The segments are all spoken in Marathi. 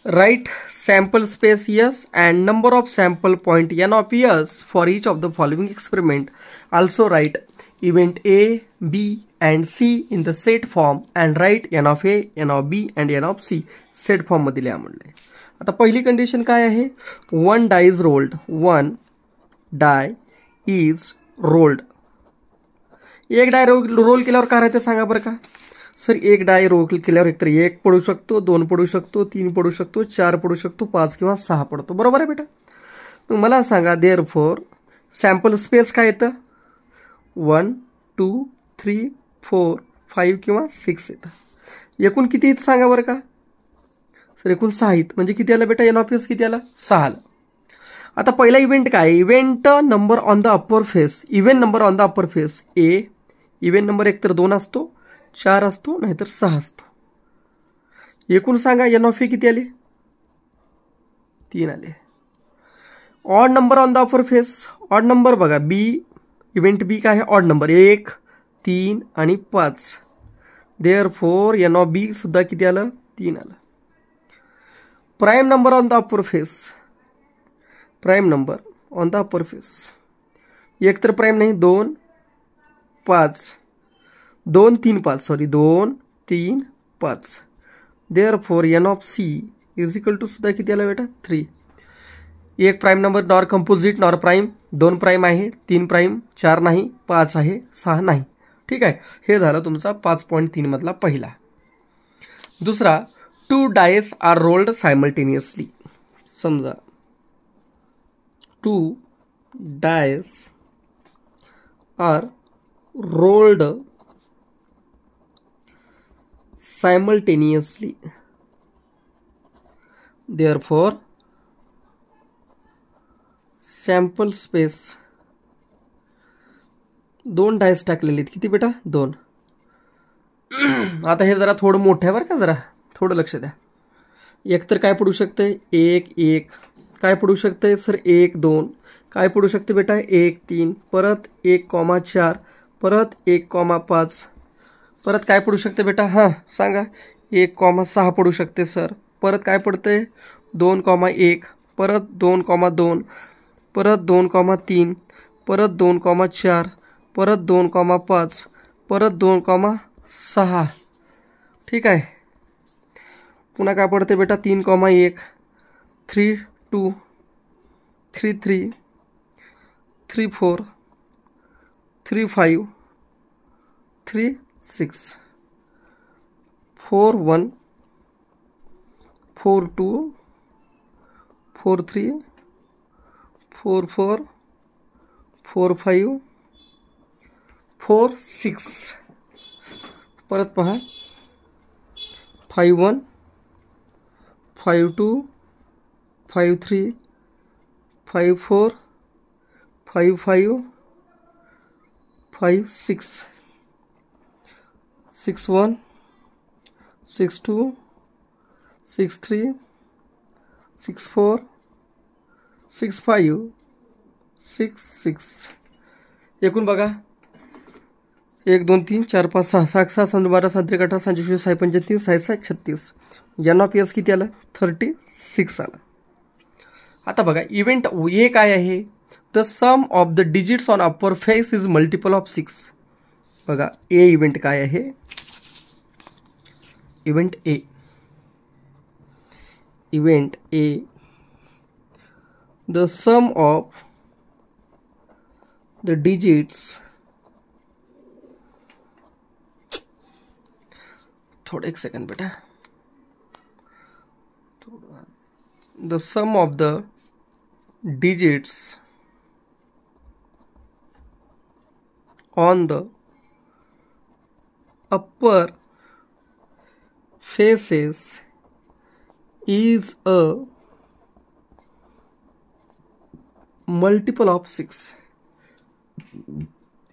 Write sample space S and number of sample point n of S for each of the following experiment. Also write event A, B and C in the set form and write n of A, n of B and n of C set form मध्ये लिहा म्हणले. आता पहिली कंडिशन काय आहे? One die is rolled. One die is rolled. एक डाय रोल केल्यावर काय राहते सांगा बरं का सर? एक डाय रोल केल्यावर एकतर एक पडू शकतो, दोन पडू शकतो, तीन पडू शकतो, चार पडू शकतो, पाच किंवा सहा पडतो. बरोबर आहे बेटा? मग मला सांगा देअरफॉर सॅम्पल स्पेस काय येतं? 1 2 3 4 5 किंवा 6 येतं. एकूण किती आहेत सांगा बरं का सर? एकूण 6 आहेत. म्हणजे किती आलं बेटा? एन ऑफ एस किती आलं? 6 आलं. आता पहिला इव्हेंट काय? Event number on the upper face. Event number on the upper face A. Event number एकतर 2 असतो, 4 असतो, नाहीतर 6 असतो. एकूण सांगा एन ऑफ ए किती आले? 3 आले. Odd number on the upper face. Odd number बघा बी. इव्हेंट बी काय आहे? ऑड नंबर 1 3 आणि 5. देअरफॉर एन ऑफ बी सुद्धा किती आलं? 3 आलं. Prime number on the upper face. Prime number on the upper face एक तर प्राइम नाही, 2 5 2 3 5 sorry 2 3 5. Therefore n of C is equal to सुद्धा किती आला बेटा? 3. एक prime number nor composite nor prime. 2 prime आहे, 3 प्राइम, 4 नाही, 5 आहे, 6 नाही. ठीक आहे. हे झालं तुमचा 5.3 मधला पहिला. दुसरा 2 डायस आर रोल्ड सायमल्टेनियसली. समजा 2 dice are rolled simultaneously. Therefore, sample space 2 dice टाकलेले आहेत. किती बेटा? 2. आता हे जरा थोडं मोठं आहे बरं का, जरा थोडं लक्ष द्या. एक तर काय पडू शकतंय? 1 1. काय पडू शकतंय सर? 1 2. काय पडू शकते बेटा? 1 3. परत 1,4. परत 1,5. परत काय पडू शकते बेटा? हां सांगा. 1,6 पडू शकते सर. परत काय पडते? 2,1. परत 2,2. परत 2,3. परत 2,4. परत 2,5. परत 2,6. ठीक आहे. पुन्हा काय पडते बेटा? 3,1. 3 2 3 3 3 4 3 5 3 6 4 1 4 2 4 3 4 4 4 5 4 6. परत पहा 5 1 5 2 5 3 5 4 5 5 5 6 6 1 6 2 6 3 6 4 6 5 6 6. एकूण बघा 1 2 3 4 5 6 7 6 7 12 7 13 18 26 6 35 6 7 36. एन ऑफ एस किती आलं? 36 आलं. आता बघा इव्हेंट ए काय आहे? The sum of the digits on upper face is multiple of 6. बघा ए इव्हेंट काय आहे? Event A. Event A the sum of the digits. थोडं एक सेकंड बेटा. The sum of the digits on the upper faces is a multiple of 6.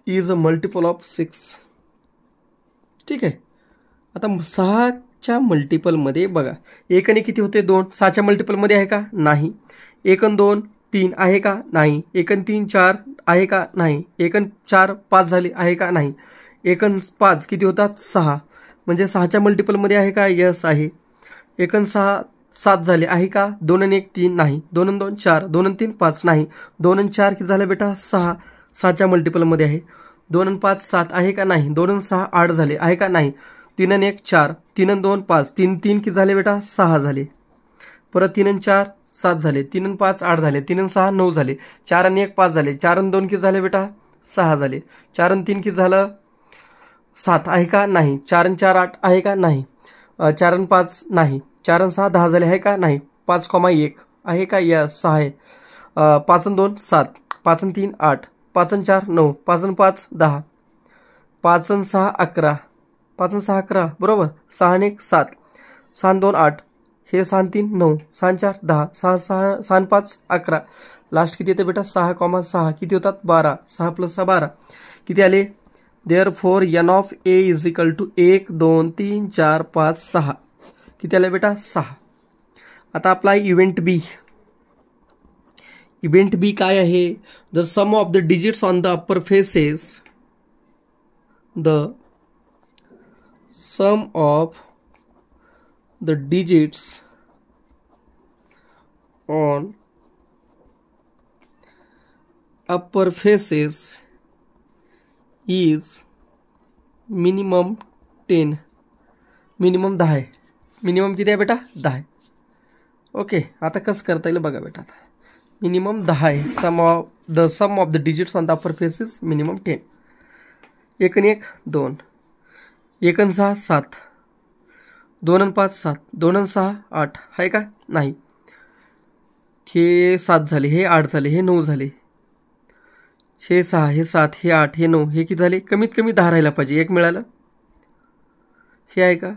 Is a multiple of 6. ठीक आहे. आता 6च्या मल्टिपलमध्ये बघा 1 आणि किती होते? 2. 6च्या मल्टिपलमध्ये आहे का? नाही. 1 आणि 2 3 आहे का? नाही. 1 आणि 3 4 आहे का? नाही. 1 आणि 4 5 झाले आहे का? नाही. 1 आणि 5 किती होतात? 6. म्हणजे 6च्या मल्टिपलमध्ये आहे का? यस आहे. 1 आणि 6 7 झाले आहे का? 2 आणि 1 3 नाही, 2 आणि 2 4, 2 आणि 3 5 नाही, 2 आणि 4 किती झाले बेटा? 6, 6च्या मल्टिपलमध्ये आहे. 2 आणि 5 7 आहे का? नाही. 2 आणि 6 8 झाले आहे का? नाही. 3 आणि 1 4, 3 आणि 2 5, 3 3 किती झाले बेटा? 6 झाले. परत 3 आणि 4 7 झाले, 3 आणि 5 8 झाले, 3 आणि 6 9 झाले, 4 आणि 1 5 झाले, 4 आणि 2 किती झाले बेटा? 6 झाले. 4 आणि 3 किती झालं? 7 आहे का? नाही. 4 आणि 4 8 आहे का? नाही. 4 आणि 5 नाही, 4 आणि 6 10 झाले आहे का? नाही. 5,1 आहे का? यस 6 आहे. 5 आणि 2 7, 5 आणि 3 8, 5 आणि 4 9, 5 आणि 5 10, 5 आणि 6 11, 5 आणि 6 11 बरोबर. 6 आणि 1 7, 6 आणि 2 8, हे 6 आणि 3 9, 6 आणि 4 10, 6 आणि 5 11, लास्ट किती येते बेटा? 6,6 किती होतात? 12. 6 + 6 12 किती आले? Therefore n of a is equal to 1 2 3 4 5 6 किती आले बेटा? 6. आता आपला इव्हेंट बी. इव्हेंट बी काय आहे? The sum of the digits on the upper faces, the sum of the digits on upper faces is minimum 10. Minimum 10 आहे. मिनिमम किती आहे बेटा? 10 आहे. ओके, आता कसं करता येईल बघा बेटा. आता मिनिमम 10 आहे. Sum of the digits on the upper faces minimum 10. 1 आणि 1 2, 1 आणि 6 7, 2 आणि 5 7, 2 आणि 6 8 आहे का? नाही. हे 7 झाले, हे 8 झाले, हे 9 झाले, हे 6 हे 7 हे 8 हे 9 हे किती झाले? कमीत कमी 10 राहायला पाहिजे. 1 मिळालं. हे आहे का?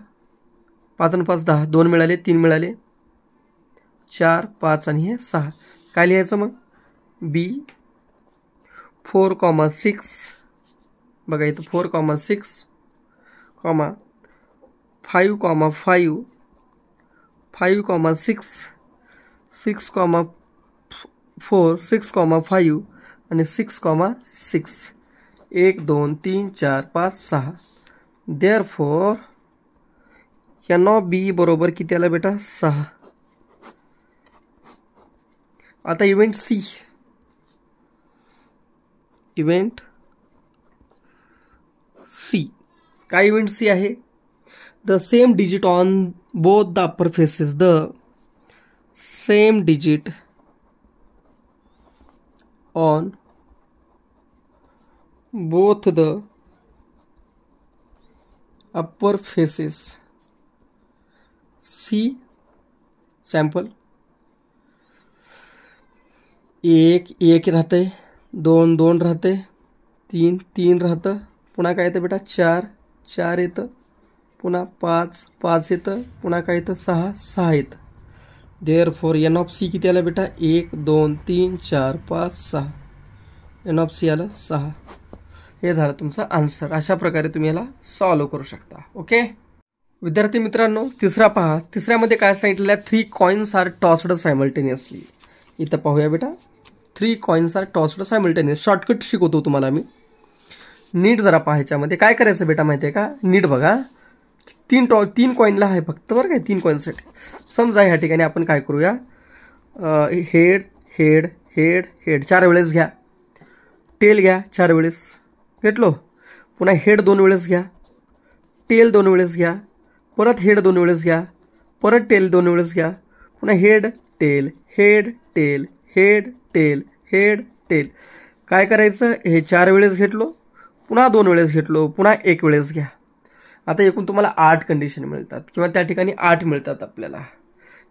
5 आणि 5 10, 2 मिळाले, 3 मिळाले, 4 5 आणि हे 6. काय लिहायचं मग? बी 4,6 बघा इथं 4,6 5,5 5,6 6,4 6,5 आणि 6,6 1 2 3 4 5 6. देअरफॉर n ऑफ बी बरोबर किती आला बेटा? 6. आता इव्हेंट सी. इव्हेंट सी काय? इव्हेंट सी आहे the same digit on both the upper faces, the same digit on both the upper faces. See sample. 1 1 राहते, 2 2 राहते, 3 3 राहतं, पुन्हा काय येतं बेटा? 4 4 येतं, पुन्हा 5 5 येतं, पुन्हा काय येतं? 6 6 येतं. देअरफॉर n ऑफ सी किती आला बेटा? 1 2 3 4 5 6. n ऑफ सी आलं 6. हे झालं तुमचं आन्सर. अशा प्रकारे तुम्ही याला सॉल्व करू शकता. ओके विद्यार्थी मित्रांनो, तिसरा पहा. तिसऱ्यामध्ये काय सांगितलेलं आहे? 3 कॉइन्स आर टॉस्ड सायमल्टेनियसली. इथं पाहूया बेटा. 3 coins are tossed simultaneous. Shortcut शिकवतो तुम्हाला मी. नीट जरा पाहायच्यामध्ये काय करायचं बेटा माहिती आहे का? नीट बघा. 3 कॉइनला आहे फक्त बरं काय? 3 कॉइनसाठी. समजा ह्या ठिकाणी आपण काय करूया? हेड हेड हेड हेड 4 वेळेस घ्या. टेल घ्या 4 वेळेस. घेतलो. पुन्हा हेड 2 वेळेस घ्या. टेल 2 वेळेस घ्या. परत हेड 2 वेळेस घ्या. परत टेल 2 वेळेस घ्या. पुन्हा head tail head tail head tail head tail. काय करायचं? हे 4 वेळेस घेतलो, पुन्हा 2 वेळेस घेतलो, पुन्हा 1 वेळेस घ्या. आता एकूण तुम्हाला 8 कंडिशन मिळतात किंवा त्या ठिकाणी 8 मिळतात आपल्याला.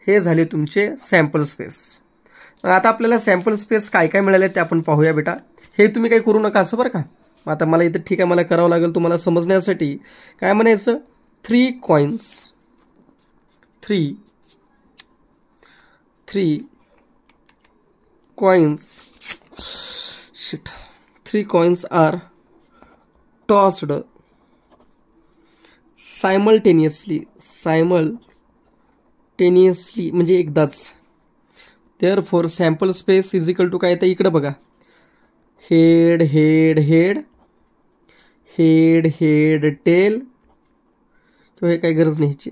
हे झाले तुमचे सॅम्पल स्पेस. आता आपल्याला सॅम्पल स्पेस काय काय मिळाले ते आपण पाहूया बेटा. हे तुम्ही काही करू नका असं बरं का. आता मला इथं ठीक आहे, मला करावं लागेल तुम्हाला समजण्यासाठी. काय म्हणायचं? 3 coins 3 coins are tossed simultaneously म्हणजे एकदाच. Therefore sample space is equal to काय येतं? इकडं बघा. Head head head head head tail किंवा हे काही गरज नाही ह्याची.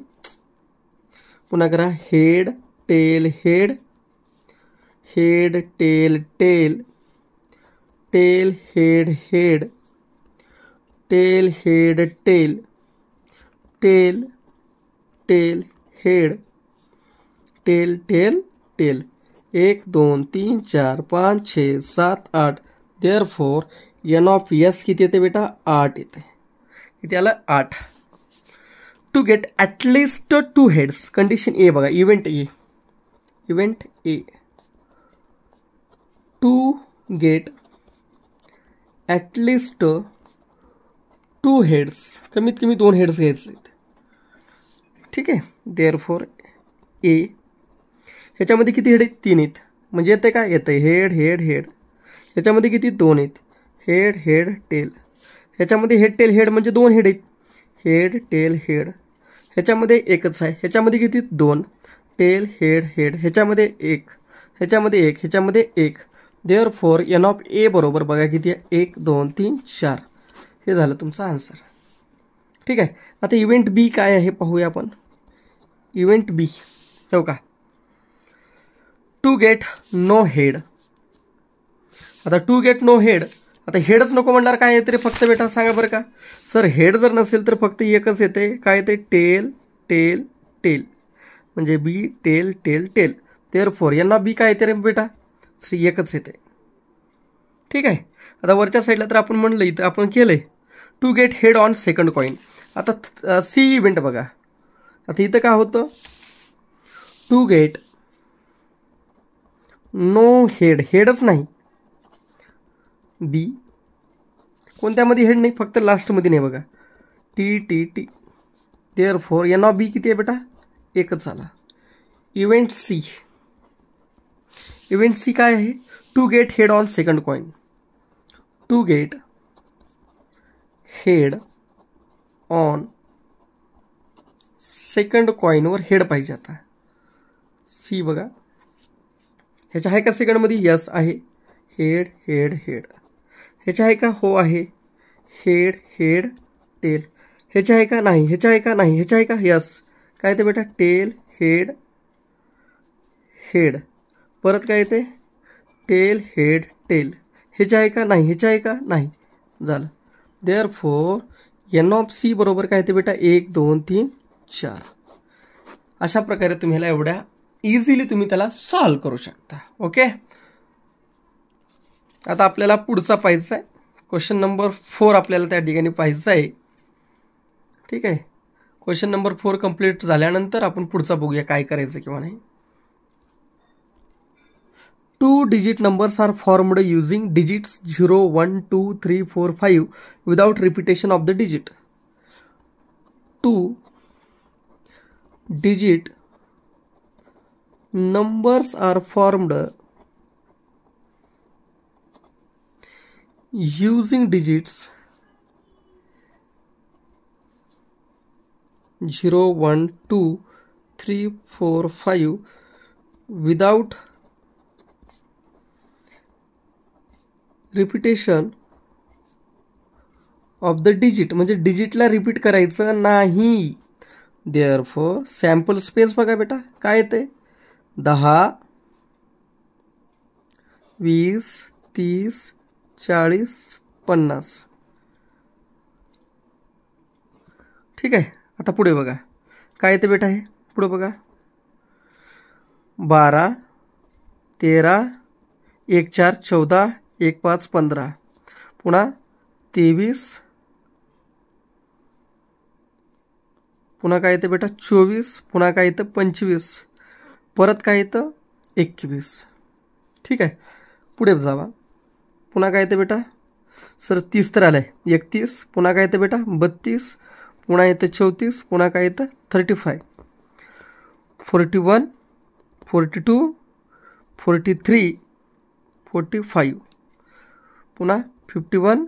पुन्हा करा head tail head, head tail tail, tail head head, tail head tail, tail tail head, tail tail tail. 1 2 3 4 5 6 7 8. Therefore n of S किती येते बेटा? 8 येते. किती आलं? 8. To get at least 2 heads. Condition A बघा, event A, event A. To get at least 2 heads, कमीत कमी 2 हेड्स घ्यायचे आहेत. ठीक आहे. देअरफॉर ए, ह्याच्यामध्ये किती हेड आहेत? 3 आहेत. म्हणजे येते काय? येतं हेड हेड हेड. ह्याच्यामध्ये किती? 2 आहेत. Head head tail. ह्याच्यामध्ये हेड टेल हेड म्हणजे 2 हेड आहेत. Head tail head. ह्याच्यामध्ये एकच आहे. ह्याच्यामध्ये किती? 2. Tail head head. ह्याच्यामध्ये 1, ह्याच्यामध्ये 1, ह्याच्यामध्ये 1. देअरफॉर एन ऑफ ए बरोबर बघा किती आहे? 1 2 3 4. हे झालं तुमचं आन्सर. ठीक आहे. आता इव्हेंट बी काय आहे पाहूया आपण. इव्हेंट बी हो का, टू गेट नो हेड. आता टू गेट नो हेड, आता हेडच नको म्हणणार काय येते रे फक्त बेटा? सांगा बरं का सर. हेड जर नसेल तर फक्त एकच येते. काय येते? टेल टेल टेल, म्हणजे बी टेल टेल टेल. देअरफॉर यांना बी काय येते रे बेटा? सर एकच येते. ठीक आहे. आता वरच्या साईडला तर आपण म्हणलं, इथं आपण केलंय to get head on second coin. आता सी इव्हेंट बघा. आता इथं काय होतं? टू गेट नो हेड, हेडच नाही. बी कोणत्यामध्ये हेड नाही? फक्त लास्टमध्ये नाही बघा, T T T. Therefore n of B किती आहे बेटा? एकच आला. इव्हेंट सी, इव्हेंट सी काय आहे? To get head on second coin. To get head on second कॉईनवर हेड पाहिजे. आता सी बघा, ह्याच्या आहे का सेकंडमध्ये? यस आहे. Head head head. ह्याच्या आहे का? हो आहे. Head head tail. ह्याच्या आहे का? नाही. ह्याच्या आहे का? नाही. ह्याच्या आहे का? यस. काय येते बेटा? Tail head head. परत काय येते? Tail head tail. ह्याच्या आहे का? नाही. ह्याच्या आहे का? नाही. झालं. देअरफॉर एन ऑफ सी बरोबर काय येते बेटा? 1 2 3 4. अशा प्रकारे तुम्ही ह्याला एवढ्या इझिली तुम्ही त्याला सॉल्व करू शकता. ओके. आता आपल्याला पुढचा पाहायचा आहे. क्वेश्चन नंबर 4 आपल्याला त्या ठिकाणी पाहायचा आहे. ठीक आहे. क्वेश्चन नंबर 4 कंप्लीट झाल्यानंतर आपण पुढचा बघूया काय करायचं किंवा नाही. 2 digit numbers are formed using digits 0 1 2 3 4 5 without repetition of the digit. 2 digit numbers are formed using digits 0 1 2 3 4 5 without repetition of the digit, म्हणजे डिजिटला रिपीट करायचं नाही. देअरफॉर सॅम्पल स्पेस बघा बेटा काय येते? 10 20 30 40 50. ठीक आहे. आता पुढे बघा काय येते बेटा? हे पुढे बघा 12 13 1 4 14 1 5 15. पुन्हा 23. पुन्हा काय येतं बेटा? 24. पुन्हा काय येतं? 25. परत काय येतं? 21. ठीक आहे. पुढे जावा. पुन्हा काय येतं बेटा? सर 30 तर आलंय. 31. पुन्हा काय येतं बेटा? 32. पुन्हा येतं 34. पुन्हा काय येतं? 35. 41 42 43 45. पुन्हा 51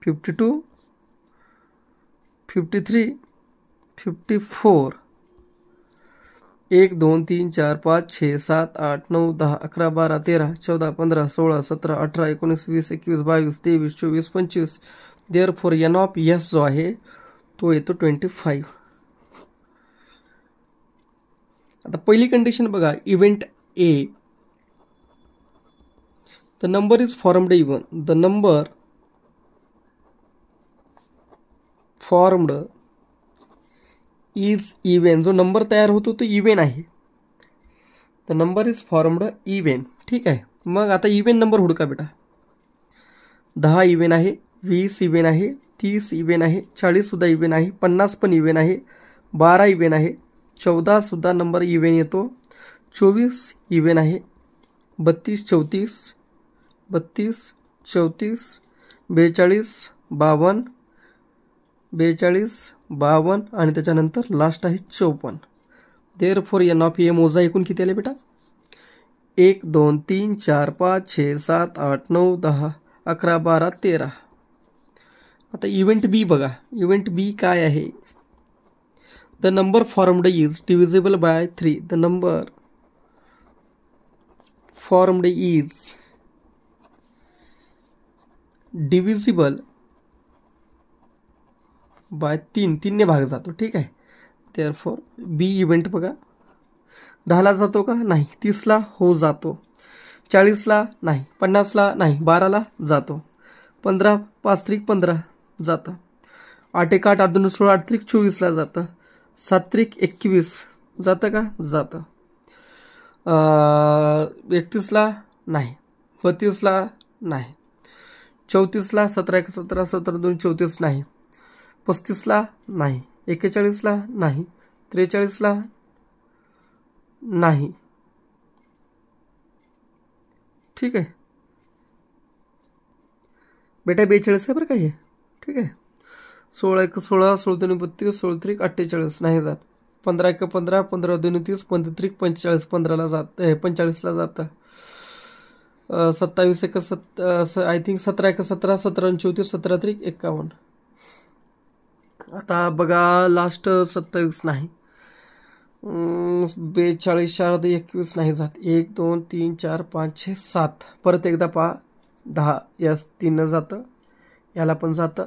52 53 54. 1 2 3 4 5 6 7 8 9 10 11 12 13 14 15 16 17 18 19 20 21 22 23 24 25. देअरफॉर एन ऑफ एस जो आहे तो येतो 25. आता पहिली कंडिशन बघा, event A, the number is formed even, the number formed is even, जो नंबर तयार होतो तो इवन आहे, the number is formed even. ठीक आहे. मग आता इवन नंबर हुडका बेटा. 10 इवन आहे, 20 इवन आहे, 30 इवन आहे, 40 सुद्धा इवन आहे, 50 पण इवन आहे, 12 इवन आहे, 14 सुद्धा नंबर इवन येतो, 24 इवन आहे, 32 34 32 34 42 52 42 52 आणि त्याच्यानंतर लास्ट आहे 54. देअरफॉर एन ऑफ ए मोजा एकूण किती आले बेटा? 1 2 3 4 5 6 7 8 9 10 11 12 13. आता इव्हेंट बी बघा. इव्हेंट बी काय आहे? The number formed is divisible by 3. The number formed is divisible by 3 ने भाग जातो. ठीक आहे. देअरफॉर बी इव्हेंट बघा. 10ला जातो का? नाही. 30ला हो जातो, 40ला नाही, 50ला नाही, 12ला जातो, 15 5 त्रिक 15 जातं, 8 1 8 8 2 16 8 त्रिक 24ला जातं, 7 त्रिक 21 जातं का? जातं. 31ला नाही, 32ला नाही, 34ला 17 1 17 17 2 34 नाही, 35ला नाही, 41ला नाही, 43ला नाही. ठीक आहे बेटा. 42 आहे बरं का हे. ठीक आहे. 16 1 16 16 2 32 16 त्रिक 48 नाही जात, 15 1 15 15 2 30 15 त्रिक 45 15ला जात, 45ला जातं, 27 1 आय थिंक 17 1 17 17 34 17 त्रिक 51. आता बघा लास्ट 27 नाही, 42 4 21 नाही जात, 1 2 3 4 5 6 7 परत एकदा 10 यास 3 जातं, याला पण जातं,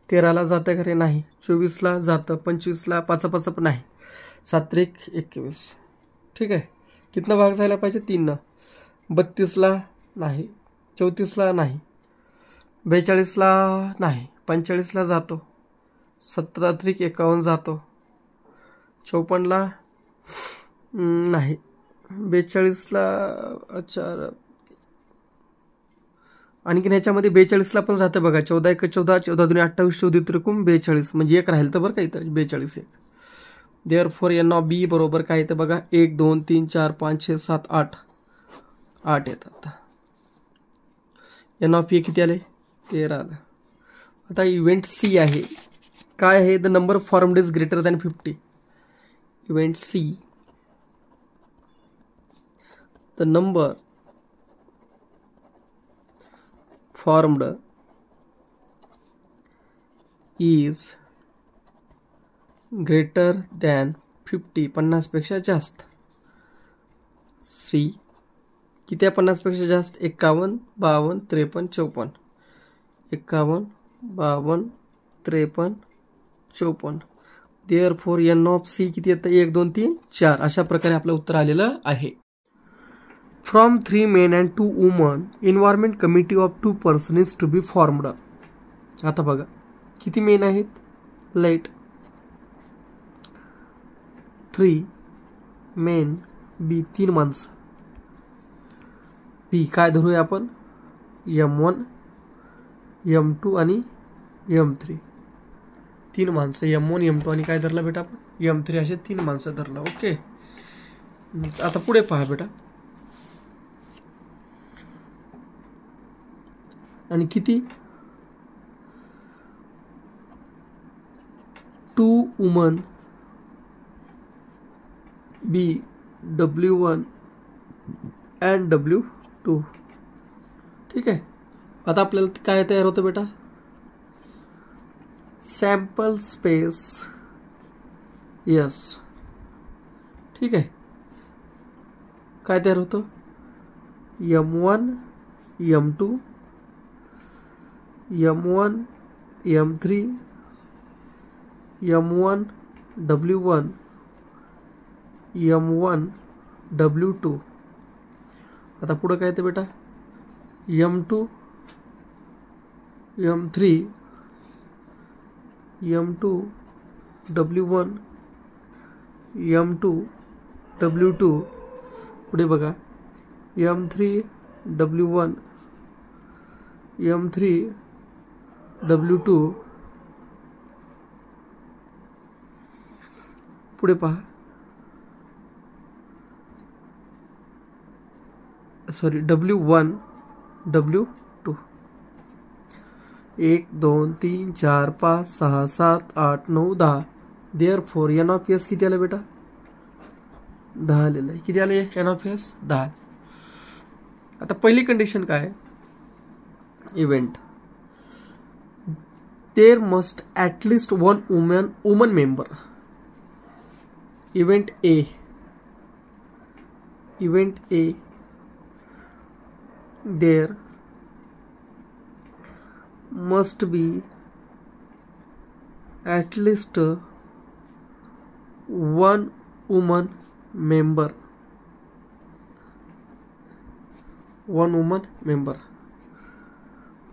13ला जातं खरे नाही, 24ला जातं, 25ला 5 5 पण नाही, 7 त्रिक 21. ठीक आहे. कितना भाग जायला पाहिजे? 3. 32ला नाही, 34ला नाही, 42ला नाही, 45ला जातो, 17 त्रिक 51 जातो, 54ला नाही, 42ला अच्छा आणखीन ह्याच्यामध्ये 42ला पण जातं बघा. 14 1 14 14 2 28 14 त्रिकून 42 म्हणजे एक राहील तर बरं का इथं 42 एक. देअरफॉर एन ऑफ बी बरोबर काय येतं बघा? 1 2 3 4 5 6 7 8 8 येतात. एन ऑफ ए किती आले? 13 आलं. आता इव्हेंट सी आहे. काय आहे? The number formed is greater than 50. Event C, the number formed is greater than 50, 50पेक्षा जास्त. सी किती आहे? 50पेक्षा जास्त. 51 52 53 54, 51 52 53 54. देअरफॉर एन ऑफ सी किती येतं? 1 2 3 4. अशा प्रकारे आपलं उत्तर आलेलं आहे. From 3 men and 2 women, environment committee of 2 persons is to be formed. आता बघा किती मेन आहेत? लेट 3 मेन, बी 3 माणसं, बी काय धरूया आपण? M1 M2 आणि M3. 3 माणसं, M1 M2 आणि काय धरलं बेटा आपण? M3 असे 3 माणसं धरलं. ओके. आता पुढे पहा बेटा. आणि किती? 2 woman, B W1 and W2. ठीक आहे. आता आपल्याला काय तयार होतं बेटा? Sample space yes. ठीक आहे. काय तयार होतं? M1 M2 M1 M3 M1 W1 M1 W2. आता पुढं काय ते बेटा M2 M3 M2 W1 M2 W2. पुढे बघा M3 W1 M3 W2. पुढे पहा sorry W1 W2. 1 2 3 4 5 6 7 8 9 10. Therefore n of S किती आलं बेटा 10 आलेलं आहे. किती आले एन ऑफ एस 10. आता पहिली कंडिशन काय event there must at least one woman member. Event A there must be at least one woman member.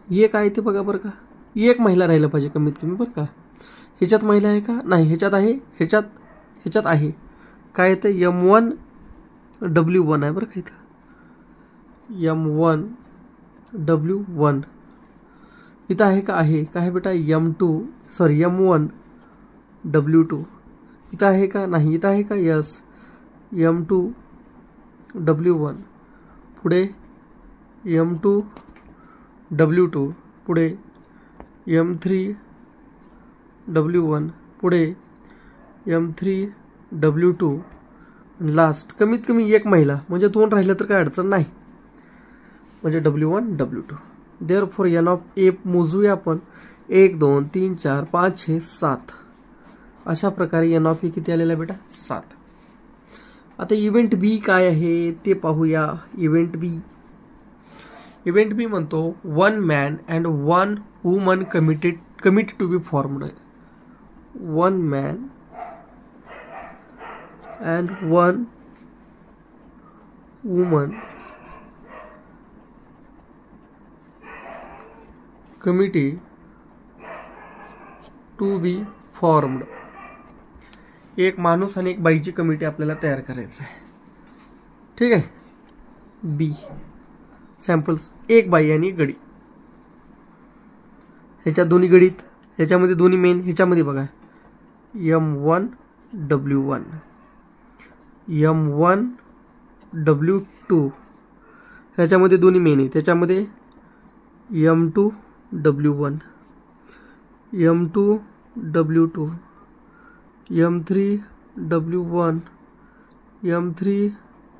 हे काय ते बघा बरं का, एक महिला राहिलं पाहिजे कमीत कमी बरं का. ह्याच्यात महिला आहे का नाही, ह्याच्यात आहे, ह्याच्यात आहे. काय ते M1 W1 आहे बरं का. इथं M1 W1 इथं आहे का आहे. काय आहे बेटा M1 W2 इथं आहे का नाही. इथं आहे का यस. M2 W1 पुढे M2 W2 पुढे M3 W1 पुढे M3 W2 लास्ट कमीत कमी एक महिला म्हणजे 2 राहिलं तर काय अडचण नाही म्हणजे W1 W2. Therefore n of ए मोजूया आपण 1 2 3 4 5 6 7. अशा प्रकारे एन ऑफ ए किती आलेला आहे बेटा 7. आता इव्हेंट बी काय आहे ते पाहूया. इव्हेंट बी म्हणतो 1 man and 1 woman committee to be formed. 1 man and 1 woman committee to be formed. एक माणूस आणि एक बाईची कमिटी आपल्याला तयार करायचं आहे. ठीक आहे. बी सॅम्पल्स एक बाई आणि एक गडी. ह्याच्या दोन्ही गडीत ह्याच्यामध्ये दोन्ही मेन ह्याच्यामध्ये बघा M1 W1 M1 W2 ह्याच्यामध्ये दोन्ही मेन आहे. त्याच्यामध्ये M2 W1 M2 W2 M3 W1 M3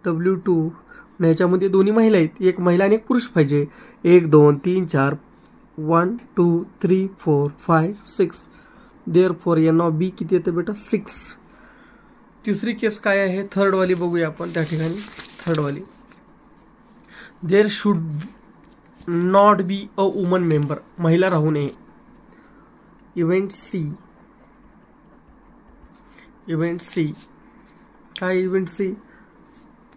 W2. आणि ह्याच्यामध्ये दोन्ही महिला आहेत. एक महिला आणि एक पुरुष पाहिजे. 1 2 3 4 1 2 3 4 5 6. देअरफॉर एन ऑफ बी किती येते बेटा 6. तिसरी केस काय आहे थर्ड वाली बघूया आपण. त्या ठिकाणी थर्ड वाली there should not be a woman member. महिला राहू नये. इव्हेंट सी काय इव्हेंट सी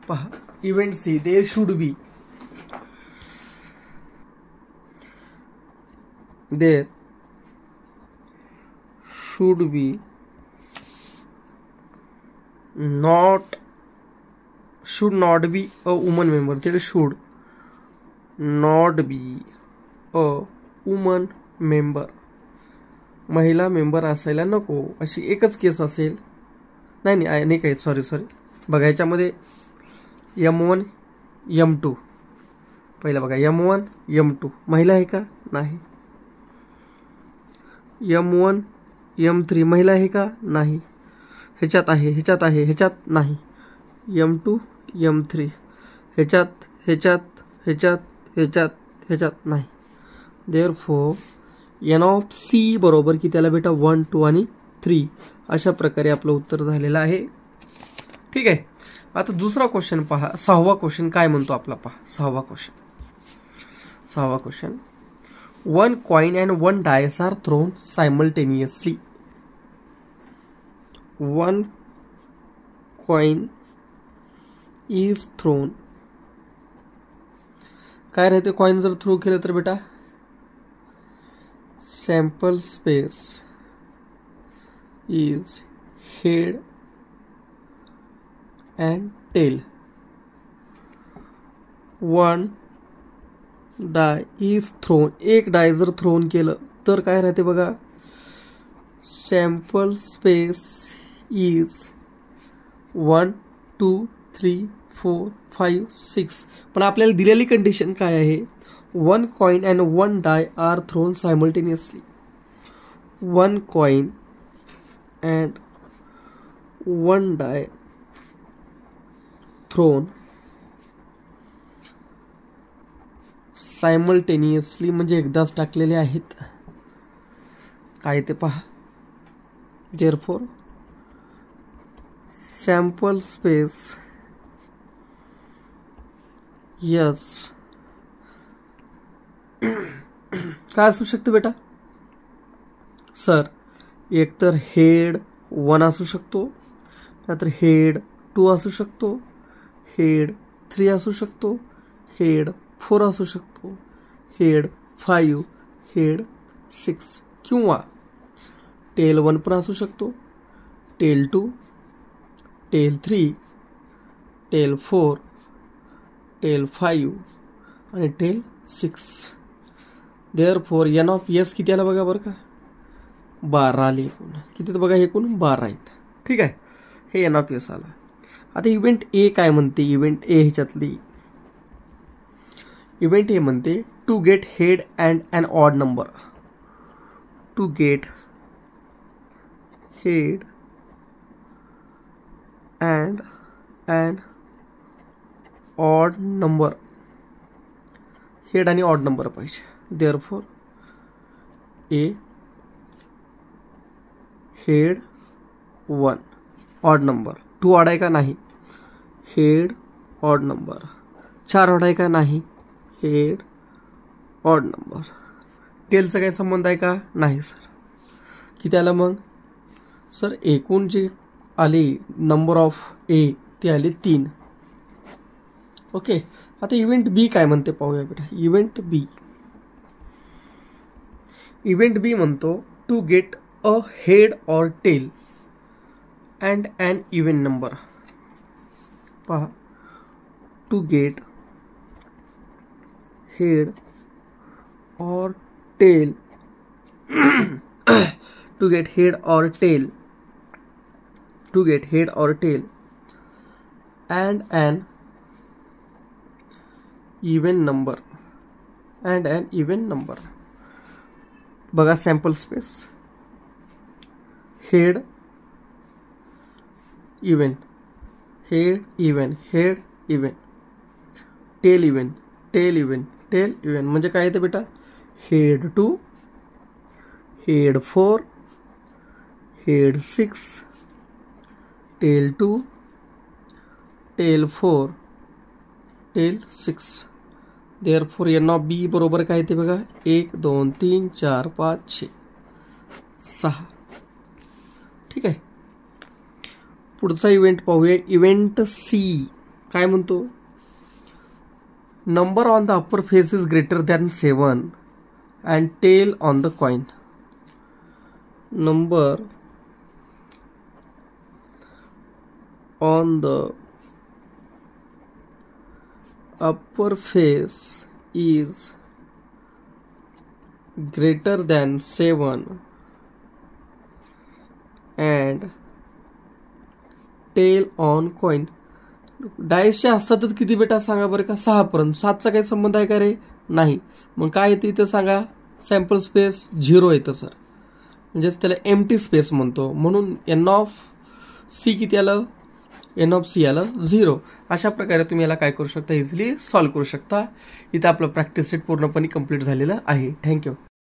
पहा. Event C there should be should not be a woman member. There should not be a woman member. महिला मेंबर असायला नको अशी एकच केस असेल. नाही काय सॉरी बघा याच्यामध्ये M1 M2 पहिला बघा M1 M2 महिला आहे का नाही. M1 M3 महिला आहे का नाही. ह्याच्यात आहे ह्याच्यात नाही. M2 M3 ह्याच्यात नाही. देअरफॉर एन ऑफ सी बरोबर की त्याला बेटा 1 2 आणि 3. अशा प्रकारे आपलं उत्तर झालेलं आहे. ठीक आहे. आता दुसरा क्वेश्चन पहा. 6वा क्वेश्चन काय म्हणतो आपला पहा. 6वा question 1 coin and 1 dice are thrown simultaneously. 1 coin is thrown, काय राहते कॉइन जर थ्रो केलं तर बेटा sample space is head and tail. One die is thrown, एक डाय जर थ्रोन केलं तर काय राहते बघा सॅम्पल स्पेस इज 1 2 3 4 5 6. पण आपल्याला दिलेली कंडिशन काय आहे, 1 coin and 1 die are thrown simultaneously. 1 coin and 1 die thrown simultaneously म्हणजे एकदाच टाकलेले आहेत. काय ते पहा. Therefore sample space yes काय असू शकते बेटा सर, एक तर हेड 1 असू शकतो, नाहीतर हेड 2 असू शकतो, हेड 3 असू शकतो, हेड 4 असू शकतो, हेड 5, हेड 6 किंवा टेल 1 पण असू शकतो, टेल 2, टेल 3, टेल 4, टेल 5 आणि tail 6. Therefore n of S किती आला बघा बरं का 12 आले एकूण. किती बघा एकूण 12 आहेत. ठीक आहे, हे एन ऑफ एस आला. आता इव्हेंट ए काय म्हणते, इव्हेंट ए ह्याच्यातली इव्हेंट ए म्हणते to get head and an odd number. To get head and an odd number, head आणि ऑड नंबर पाहिजे. Therefore A head 1 odd number, 2 odd आहे का नाही, हेड ऑड नंबर, 4 ऑड आहे का नाही, हेड ऑड नंबर. टेलचा काही संबंध आहे का नाही सर. किती आलं मग सर, एकूण जे आले नंबर ऑफ ए ते आले 3. ओके, आता इव्हेंट बी काय म्हणते पाहूया बेटा. इव्हेंट बी म्हणतो to get a head or tail and an event number. पहा, to get head or tail to get head or tail to get head or tail and an even number बघा sample space head even, head even, head even, tail even, tail even, tail even म्हणजे काय येते बेटा head 2, head 4, head 6, tail 2, tail 4, tail 6. Therefore n of B बरोबर काय ते बघा 1 2 3 4 5 6 6. ठीक आहे, पुढचा इव्हेंट पाहूया. इव्हेंट सी काय म्हणतो, number on the upper face is greater than 7 and tail on the coin. Number on the upper face is greater than 7 and tail on coin. डायसच्या असतातच किती बेटा सांगा बरं का 6 पर्यंत. 7चा काही संबंध आहे का रे नाही. मग काय येतं इथं सांगा सॅम्पल स्पेस 0 येतं सर, म्हणजेच त्याला एम्प्टी स्पेस म्हणतो. म्हणून एन ऑफ सी किती आलं, एन ऑफ सी आलं 0. अशा प्रकारे तुम्ही याला काय करू शकता, इझिली सॉल्व्ह करू शकता. इथं आपलं प्रॅक्टिस सेट पूर्णपणे कंप्लीट झालेलं आहे. थँक्यू.